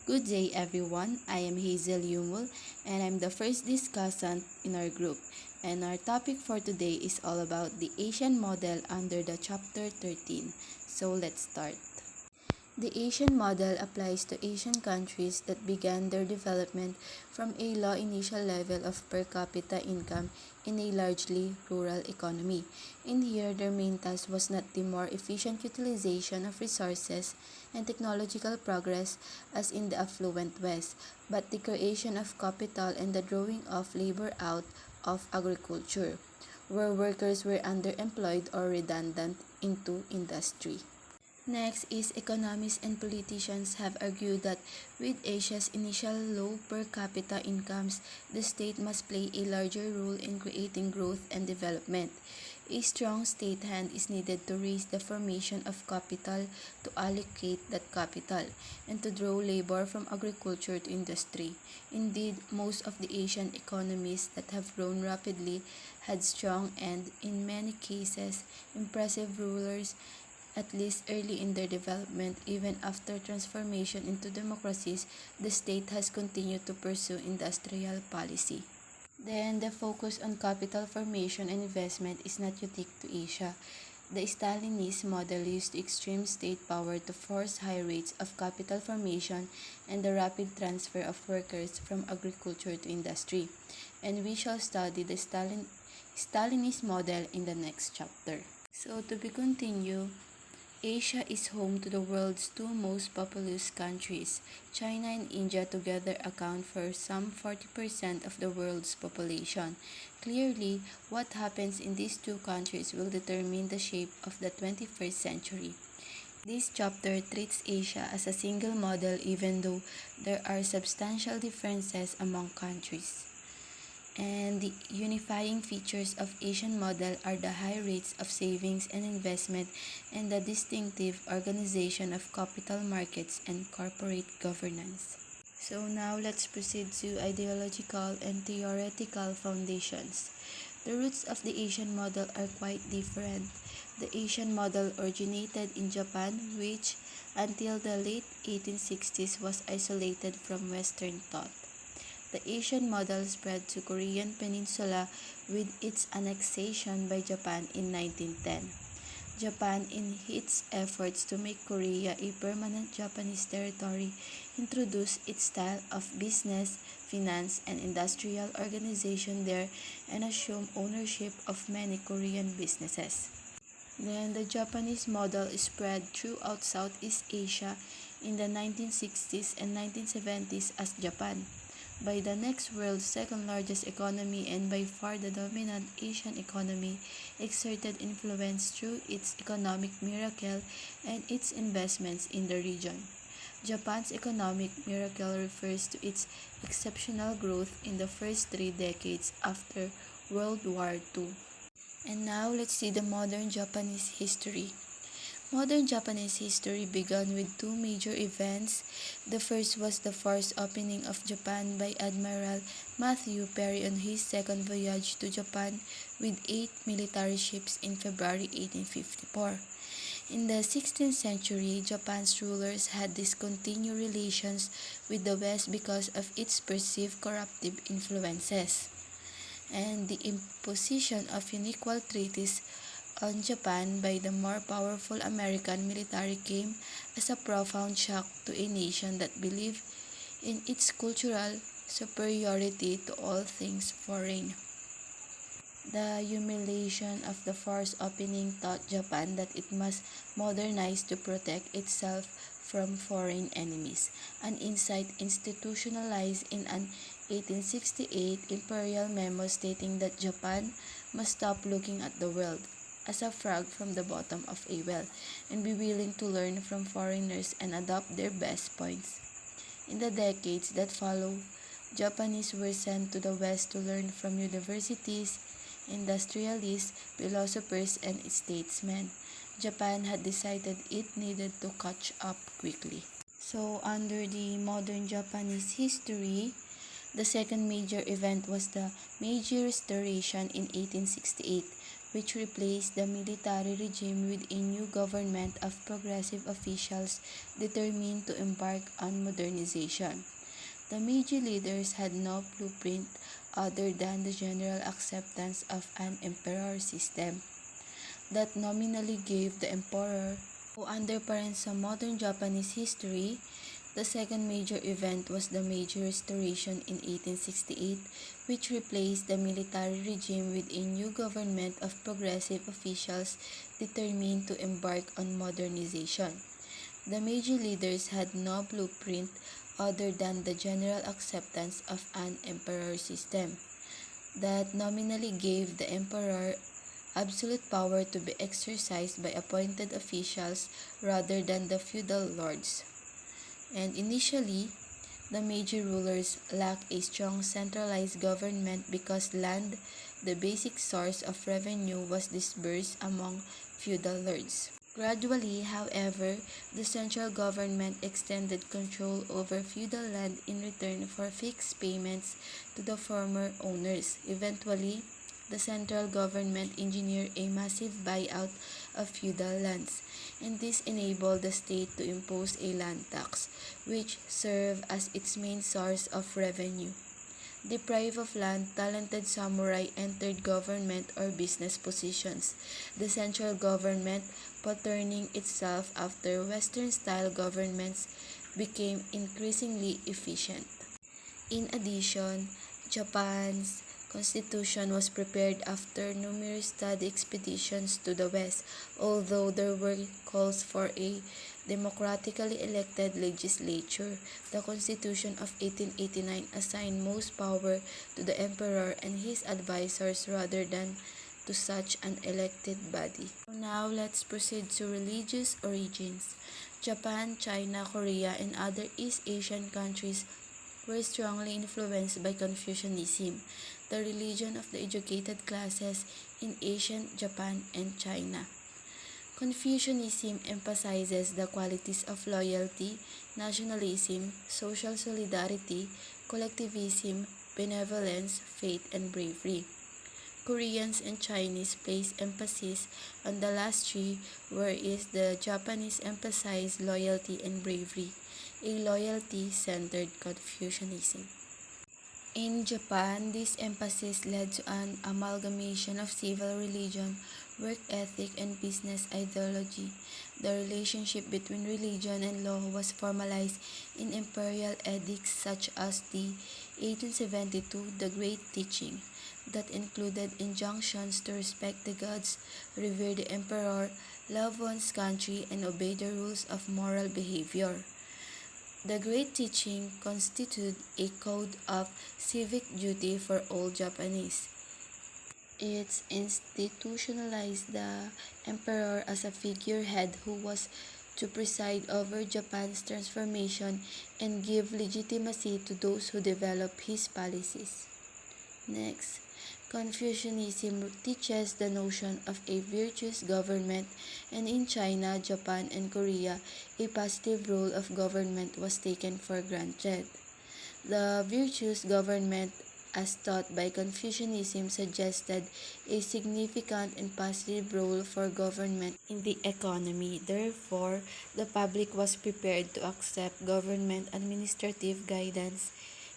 Good day, everyone. I am Hazel Yumul, and I'm the first discussant in our group. And our topic for today is all about the Asian model under the chapter 13. So let's start. The Asian model applies to Asian countries that began their development from a low initial level of per capita income in a largely rural economy. In here, their main task was not the more efficient utilization of resources and technological progress as in the affluent West, but the creation of capital and the drawing of labor out of agriculture, where workers were underemployed or redundant into industry. Next is economists and politicians have argued that with Asia's initial low per capita incomes, the state must play a larger role in creating growth and development. A strong state hand is needed to raise the formation of capital, to allocate that capital, and to draw labor from agriculture to industry. Indeed, most of the Asian economies that have grown rapidly had strong and, in many cases, impressive rulers at least early in their development. Even after transformation into democracies, the state has continued to pursue industrial policy. Then, the focus on capital formation and investment is not unique to Asia. The Stalinist model used extreme state power to force high rates of capital formation and the rapid transfer of workers from agriculture to industry. And we shall study the Stalinist model in the next chapter. So, to be continued, Asia is home to the world's two most populous countries. China and India together account for some 40% of the world's population. Clearly, what happens in these two countries will determine the shape of the 21st century. This chapter treats Asia as a single model even though there are substantial differences among countries. And the unifying features of Asian model are the high rates of savings and investment and the distinctive organization of capital markets and corporate governance. So now let's proceed to ideological and theoretical foundations. The roots of the Asian model are quite different. The Asian model originated in Japan, which until the late 1860s was isolated from Western thought. The Asian model spread to Korean peninsula with its annexation by Japan in 1910. Japan, in its efforts to make Korea a permanent Japanese territory, introduced its style of business, finance, and industrial organization there and assumed ownership of many Korean businesses. Then the Japanese model spread throughout Southeast Asia in the 1960s and 1970s as Japan. By the next world's second largest economy and by far the dominant Asian economy, exerted influence through its economic miracle and its investments in the region. Japan's economic miracle refers to its exceptional growth in the first 3 decades after World War II. And now let's see the modern Japanese history. Modern Japanese history began with two major events. The first was the forced opening of Japan by Admiral Matthew Perry on his second voyage to Japan with 8 military ships in February 1854. In the 16th century, Japan's rulers had discontinued relations with the West because of its perceived corruptive influences, and the imposition of unequal treaties on Japan by the more powerful American military came as a profound shock to a nation that believed in its cultural superiority to all things foreign. The humiliation of the forced opening taught Japan that it must modernize to protect itself from foreign enemies, an insight institutionalized in an 1868 imperial memo stating that Japan must stop looking at the world as a frog from the bottom of a well and be willing to learn from foreigners and adopt their best points. In the decades that followed, Japanese were sent to the West to learn from universities, industrialists, philosophers, and statesmen. Japan had decided it needed to catch up quickly. So, under the modern Japanese history, the second major event was the Meiji Restoration in 1868, which replaced the military regime with a new government of progressive officials determined to embark on modernization. The Meiji leaders had no blueprint other than the general acceptance of an emperor system that nominally gave the emperor who undercurrents of modern Japanese history. The second major event was the Meiji Restoration in 1868, which replaced the military regime with a new government of progressive officials determined to embark on modernization. The Meiji leaders had no blueprint other than the general acceptance of an emperor system that nominally gave the emperor absolute power to be exercised by appointed officials rather than the feudal lords. And initially, the Meiji rulers lacked a strong centralized government because land, the basic source of revenue, was dispersed among feudal lords. Gradually, however, the central government extended control over feudal land in return for fixed payments to the former owners. Eventually, the central government engineered a massive buyout of feudal lands, and this enabled the state to impose a land tax, which served as its main source of revenue. Deprived of land, talented samurai entered government or business positions. The central government, patterning itself after Western-style governments, became increasingly efficient. In addition, Japan's constitution was prepared after numerous study expeditions to the West, although there were calls for a democratically elected legislature. The Constitution of 1889 assigned most power to the emperor and his advisors rather than to such an elected body. Now let's proceed to religious origins. Japan, China, Korea, and other East Asian countries were strongly influenced by Confucianism, the religion of the educated classes in ancient Japan and China. Confucianism emphasizes the qualities of loyalty, nationalism, social solidarity, collectivism, benevolence, faith, and bravery. Koreans and Chinese place emphasis on the last three, whereas the Japanese emphasize loyalty and bravery, a loyalty-centered Confucianism. In Japan, this emphasis led to an amalgamation of civil religion, work ethic, and business ideology. The relationship between religion and law was formalized in imperial edicts such as the 1872 The Great Teaching, that included injunctions to respect the gods, revere the emperor, love one's country, and obey the rules of moral behavior. The Great Teaching constituted a code of civic duty for all Japanese. It institutionalized the emperor as a figurehead who was to preside over Japan's transformation and give legitimacy to those who develop his policies. Next, Confucianism teaches the notion of a virtuous government, and in China, Japan, and Korea, a positive role of government was taken for granted. The virtuous government, as taught by Confucianism, suggested a significant and positive role for government in the economy. Therefore, the public was prepared to accept government administrative guidance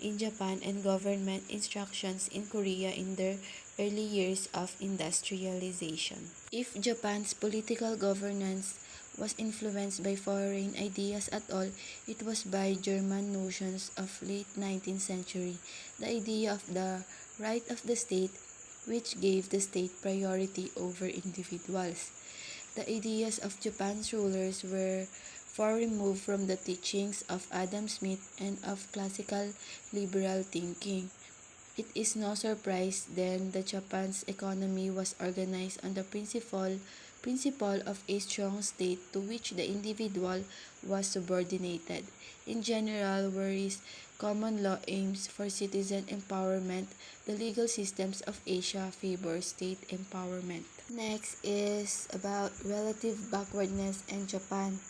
in Japan and government instructions in Korea in their early years of industrialization. If Japan's political governance was influenced by foreign ideas at all, it was by German notions of late 19th century, the idea of the right of the state, which gave the state priority over individuals. The ideas of Japan's rulers were far removed from the teachings of Adam Smith and of classical liberal thinking. It is no surprise then that Japan's economy was organized on the principle of a strong state to which the individual was subordinated. In general, whereas common law aims for citizen empowerment, the legal systems of Asia favor state empowerment. Next is about relative backwardness in Japan.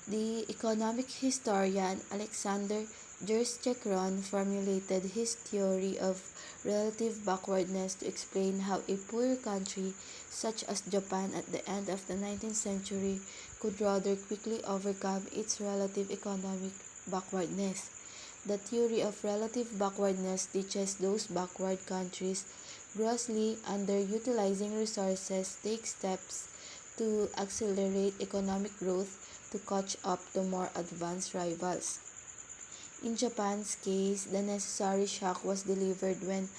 The economic historian Alexander Gerstechron formulated his theory of relative backwardness to explain how a poor country such as Japan at the end of the 19th century could rather quickly overcome its relative economic backwardness. The theory of relative backwardness teaches those backward countries grossly underutilizing resources take steps to accelerate economic growth to catch up to more advanced rivals. In Japan's case, the necessary shock was delivered when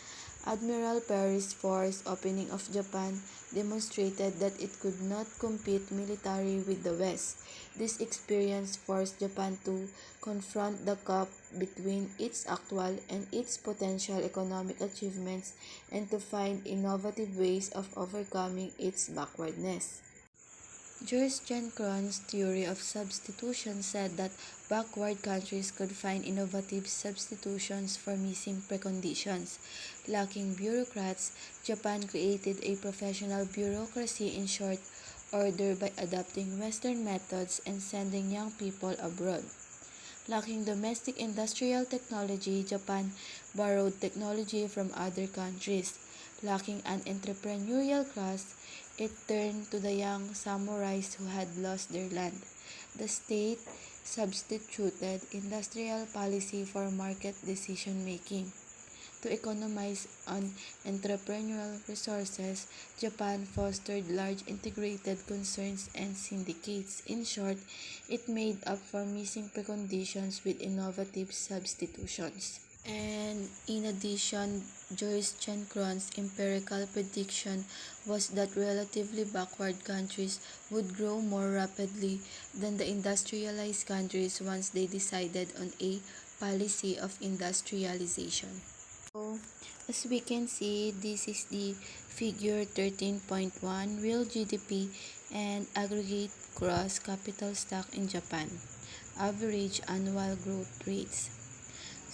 Admiral Perry's forced opening of Japan demonstrated that it could not compete militarily with the West. This experience forced Japan to confront the gap between its actual and its potential economic achievements and to find innovative ways of overcoming its backwardness. George Jenkins' theory of substitution said that backward countries could find innovative substitutions for missing preconditions. Lacking bureaucrats, Japan created a professional bureaucracy in short order by adopting Western methods and sending young people abroad. Lacking domestic industrial technology, Japan borrowed technology from other countries. Lacking an entrepreneurial class, it turned to the young samurais who had lost their land. The state substituted industrial policy for market decision making. To economize on entrepreneurial resources, Japan fostered large integrated concerns and syndicates. In short, it made up for missing preconditions with innovative substitutions. And in addition, Joyce Chenkron's empirical prediction was that relatively backward countries would grow more rapidly than the industrialized countries once they decided on a policy of industrialization. So, as we can see, this is the figure 13.1 real GDP and aggregate gross capital stock in Japan. Average annual growth rates.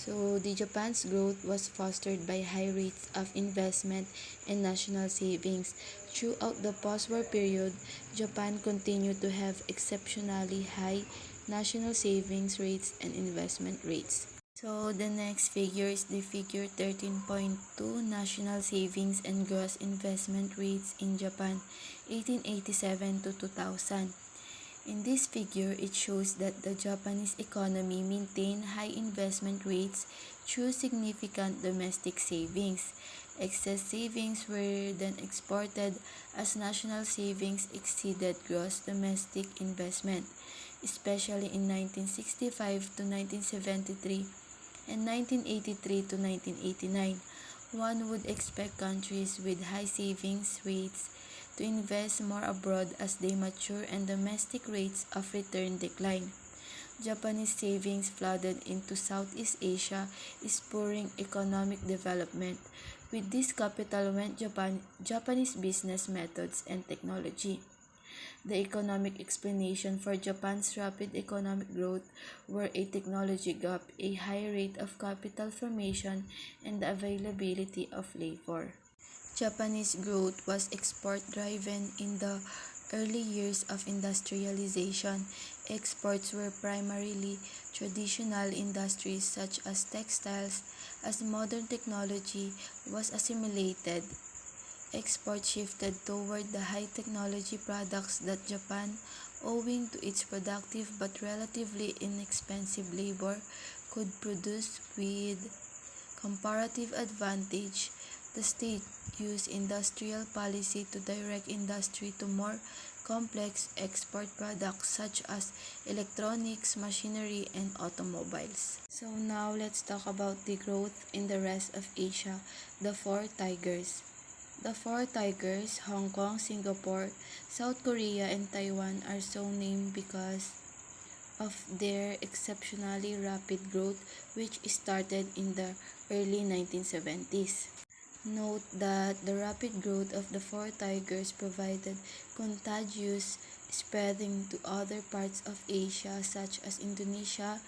So, the Japan's growth was fostered by high rates of investment and national savings. Throughout the post-war period, Japan continued to have exceptionally high national savings rates and investment rates. So, the next figure is the figure 13.2 national savings and gross investment rates in Japan, 1887 to 2000. In this figure, it shows that the Japanese economy maintained high investment rates through significant domestic savings. Excess savings were then exported as national savings exceeded gross domestic investment, especially in 1965 to 1973 and 1983 to 1989. One would expect countries with high savings rates to invest more abroad as they mature and domestic rates of return decline. Japanese savings flooded into Southeast Asia, spurring economic development. With this capital went Japanese business methods and technology. The economic explanation for Japan's rapid economic growth were a technology gap, a high rate of capital formation, and the availability of labor. Japanese growth was export-driven in the early years of industrialization. Exports were primarily traditional industries such as textiles. As modern technology was assimilated, exports shifted toward the high-technology products that Japan, owing to its productive but relatively inexpensive labor, could produce with comparative advantage. The state used industrial policy to direct industry to more complex export products such as electronics, machinery, and automobiles. So now let's talk about the growth in the rest of Asia, the Four Tigers. The Four Tigers, Hong Kong, Singapore, South Korea, and Taiwan are so named because of their exceptionally rapid growth which started in the early 1970s. Note that the rapid growth of the Four Tigers provided contagious spreading to other parts of Asia such as Indonesia,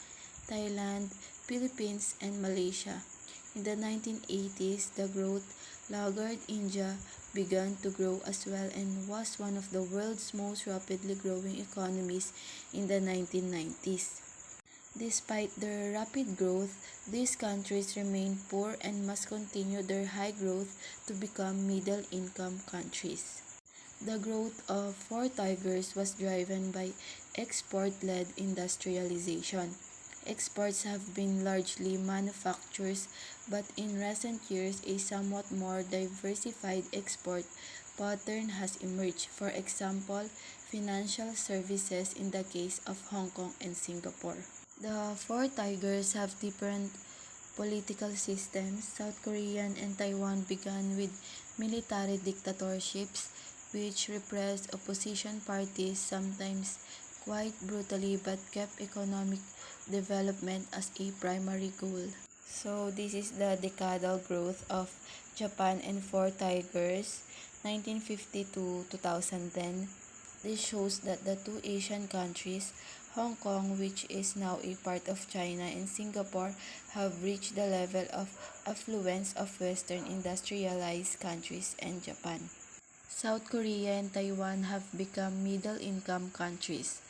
Thailand, Philippines, and Malaysia. In the 1980s, the growth lagged India, began to grow as well and was one of the world's most rapidly growing economies in the 1990s. Despite their rapid growth, these countries remain poor and must continue their high growth to become middle-income countries. The growth of Four Tigers was driven by export-led industrialization. Exports have been largely manufactures, but in recent years a somewhat more diversified export pattern has emerged. For example, financial services in the case of Hong Kong and Singapore. The Four Tigers have different political systems. South Korea and Taiwan began with military dictatorships which repressed opposition parties sometimes quite brutally but kept economic development as a primary goal. So this is the decadal growth of Japan and Four Tigers, 1950 to 2010. This shows that the two Asian countries, Hong Kong, which is now a part of China, and Singapore, have reached the level of affluence of Western industrialized countries and Japan. South Korea and Taiwan have become middle-income countries.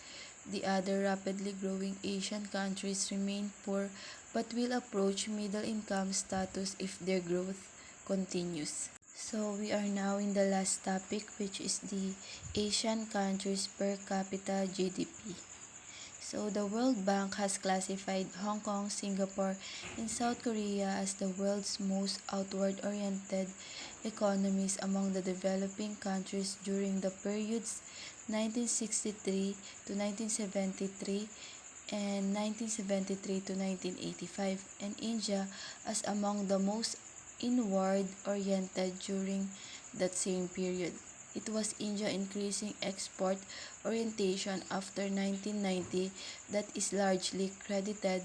The other rapidly growing Asian countries remain poor but will approach middle-income status if their growth continues. So we are now in the last topic, which is the Asian countries per capita GDP. So the World Bank has classified Hong Kong, Singapore, and South Korea as the world's most outward-oriented economies among the developing countries during the periods 1963 to 1973 and 1973 to 1985, and India as among the most inward-oriented during that same period. It was India increasing export orientation after 1990 that is largely credited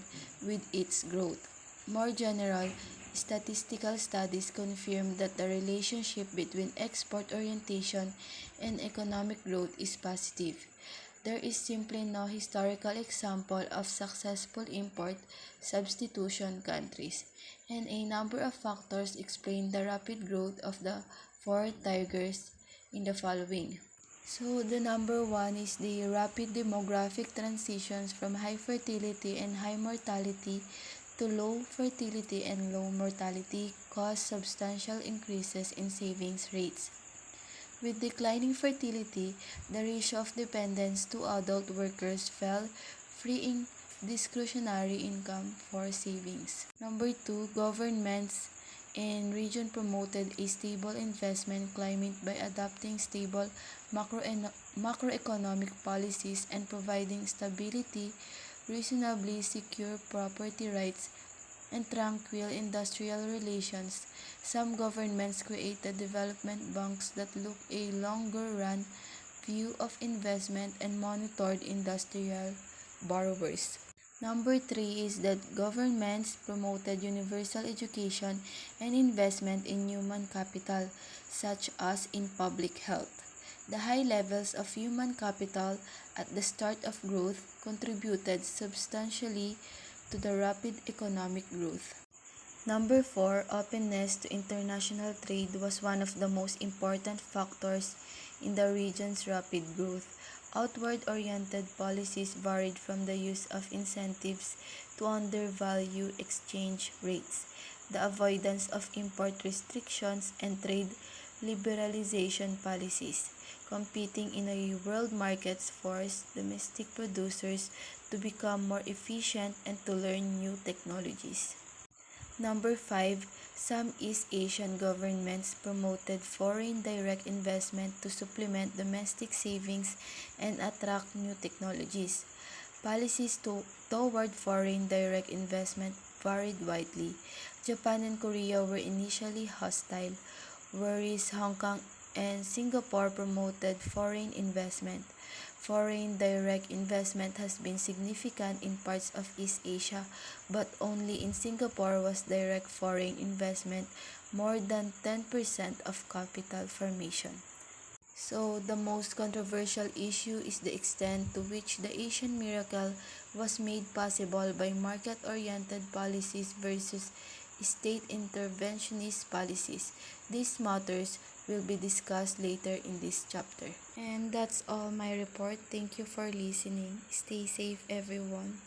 with its growth. More general, statistical studies confirm that the relationship between export orientation and economic growth is positive. There is simply no historical example of successful import substitution countries, and a number of factors explain the rapid growth of the Four Tigers in the following. So the number one is the rapid demographic transitions from high fertility and high mortality to low fertility and low mortality caused substantial increases in savings rates. With declining fertility, the ratio of dependents to adult workers fell, freeing discretionary income for savings. Number two, governments in region promoted a stable investment climate by adopting stable macroeconomic policies and providing stability, reasonably secure property rights, and tranquil industrial relations. Some governments created development banks that look a longer-run view of investment and monitored industrial borrowers. Number three is that governments promoted universal education and investment in human capital, such as in public health. The high levels of human capital at the start of growth contributed substantially to the rapid economic growth. Number four, openness to international trade was one of the most important factors in the region's rapid growth. Outward-oriented policies varied from the use of incentives to undervalue exchange rates, the avoidance of import restrictions, and trade liberalization policies. Competing in a world markets forced domestic producers to become more efficient and to learn new technologies. Number five, some East Asian governments promoted foreign direct investment to supplement domestic savings and attract new technologies. Policies toward foreign direct investment varied widely. Japan and Korea were initially hostile, whereas Hong Kong and Singapore promoted foreign investment. Foreign direct investment has been significant in parts of East Asia, but only in Singapore was direct foreign investment more than 10% of capital formation. So, the most controversial issue is the extent to which the Asian miracle was made possible by market-oriented policies versus state interventionist policies. These matters will be discussed later in this chapter. And that's all my report. Thank you for listening. Stay safe, everyone.